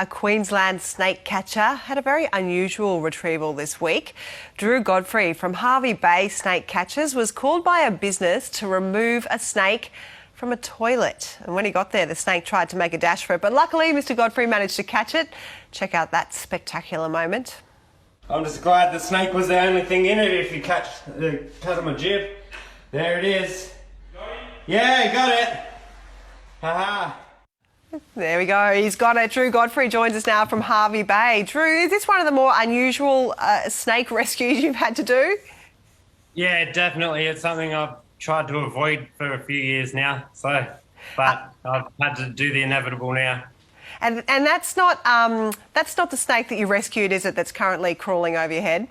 A Queensland snake catcher had a very unusual retrieval this week. Drew Godfrey from Hervey Bay Snake Catchers was called by a business to remove a snake from a toilet. And when he got there, the snake tried to make a dash for it. But luckily, Mr. Godfrey managed to catch it. Check out that spectacular moment. I'm just glad the snake was the only thing in it. If you catch the cut of my jib, there it is. Yeah, got it. Haha. There we go. He's got it. Drew Godfrey joins us now from Hervey Bay. Drew, is this one of the more unusual snake rescues you've had to do? Yeah, definitely. It's something I've tried to avoid for a few years now. But I've had to do the inevitable now. And that's not the snake that you rescued, is it? That's currently crawling over your head?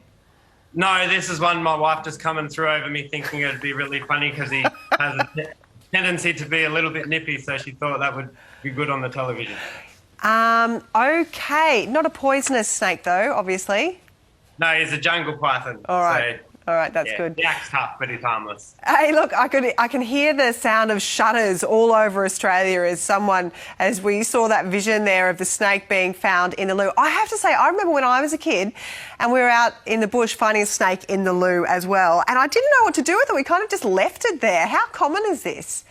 No, this is one my wife just come and threw over me, thinking it'd be really funny because he has a tendency to be a little bit nippy, so she thought that would be good on the television. Okay. Not a poisonous snake, though, obviously. No, he's a jungle python. All right. So, all right, that's yeah, good. He acts tough, but he's harmless. Hey, look, I can hear the sound of shutters all over Australia as we saw that vision there of the snake being found in the loo. I have to say, I remember when I was a kid and we were out in the bush finding a snake in the loo as well, and I didn't know what to do with it. We kind of just left it there. How common is this?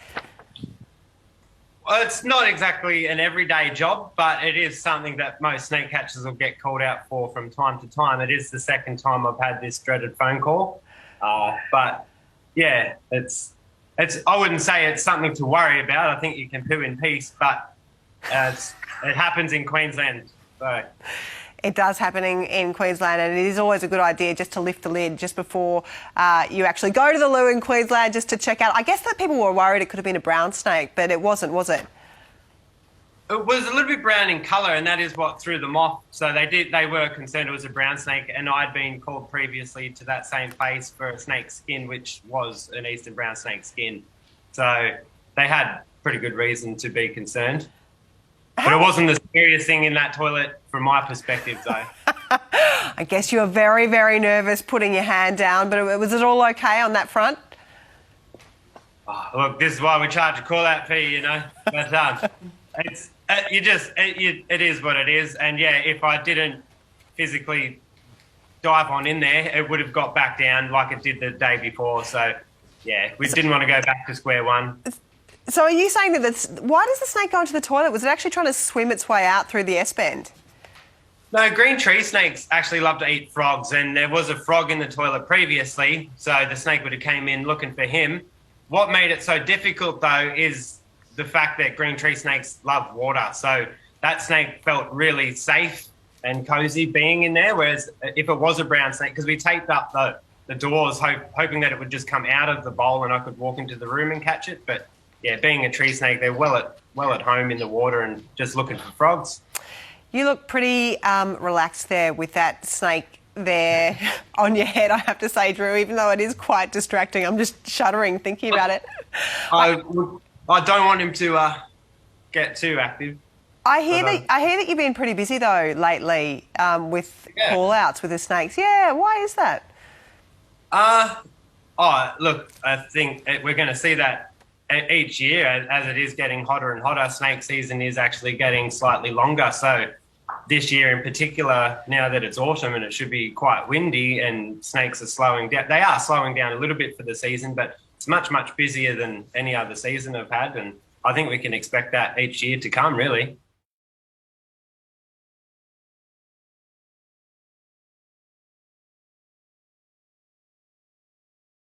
Well, it's not exactly an everyday job, but it is something that most snake catchers will get called out for from time to time. It is the second time I've had this dreaded phone call. But yeah, it's. I wouldn't say it's something to worry about. I think you can poo in peace, but it happens in Queensland. So. It does happen in Queensland, and it is always a good idea just to lift the lid just before you actually go to the loo in Queensland just to check out. I guess that people were worried it could have been a brown snake, but it wasn't, was it? It was a little bit brown in colour, and that is what threw them off. So they were concerned it was a brown snake, and I'd been called previously to that same place for a snake skin, which was an eastern brown snake skin. So they had pretty good reason to be concerned. But it wasn't the scariest thing in that toilet from my perspective, though. I guess you were very, very nervous putting your hand down, but was it all okay on that front? Oh, look, this is why we charge a call-out fee, you know. But it is what it is. And, yeah, if I didn't physically dive on in there, it would have got back down like it did the day before. So, yeah, we didn't want to go back to square one. So are you saying that why does the snake go into the toilet? Was it actually trying to swim its way out through the S-bend? No, green tree snakes actually love to eat frogs, and there was a frog in the toilet previously, so the snake would have came in looking for him. What made it so difficult, though, is the fact that green tree snakes love water. So that snake felt really safe and cosy being in there, whereas if it was a brown snake, because we taped up the doors hoping that it would just come out of the bowl and I could walk into the room and catch it, but yeah, being a tree snake, they're well at home in the water and just looking for frogs. You look pretty relaxed there with that snake there on your head, I have to say, Drew, even though it is quite distracting. I'm just shuddering thinking about it. I don't want him to get too active. I hear that you've been pretty busy, though, lately with call-outs with the snakes. Yeah, why is that? Look, I think we're going to see that each year, as it is getting hotter and hotter. Snake season is actually getting slightly longer. So this year in particular, now that it's autumn and it should be quite windy and snakes are slowing down, they are slowing down a little bit for the season, but it's much, much busier than any other season I've had. And I think we can expect that each year to come, really.